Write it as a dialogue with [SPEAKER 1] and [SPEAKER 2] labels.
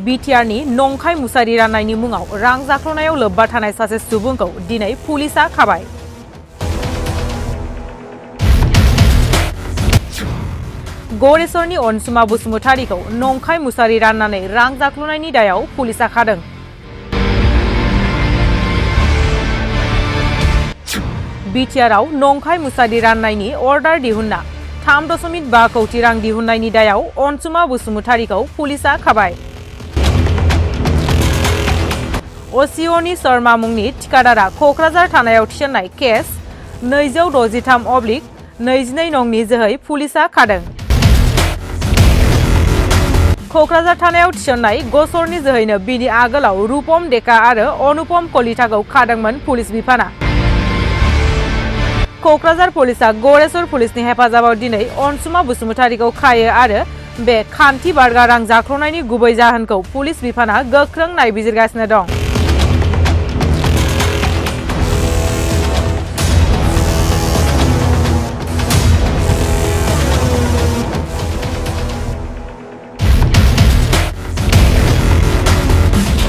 [SPEAKER 1] बिटिआरनि नंखाय मुसारि राननायनि मुङाव रां जाख्ल'नायाव लोब्बा थानाय सासे सुबुंखौ दिनै पुलिसा खाबाय। गरेस्वरनि अनसुमा बसुमतारीखौ नंखाय मुसारि राननानै रां जाख्ल'नायनि दायाव पुलिसा खादों। बिटिआरआव नंखाय मुसारि राननायनि अर्डार दिहुनना 3.5 कौटि रां दिहुननायनि दायाव अनसुमा बसुमतारीखौ पुलिसा खाबाय। असिअनि शर्मा मुंनि ठिकादारा क'क्राझार थानायाव थिसननाय केस 263/22 नंनि जोहै पुलिसा खादों। क'क्राझार थानायाव थिसननाय गसरनि जोहैनो बिनि आगोलाव रूपम डेका आरो अनुपम कलिताखौ खादोंमोन पुलिस बिफाना। क'क्राझार पुलिसा गरेस्वर पुलिसनि हेफाजाबाव दिनै अनसुमा बसुमतारीखौ खायो आरो बे खान्थि बारगा रां जाख्ल'नायनि गुबै जाहोनखौ पुलिस बिफाना गोख्रों नायबिजिरगासिनो दं।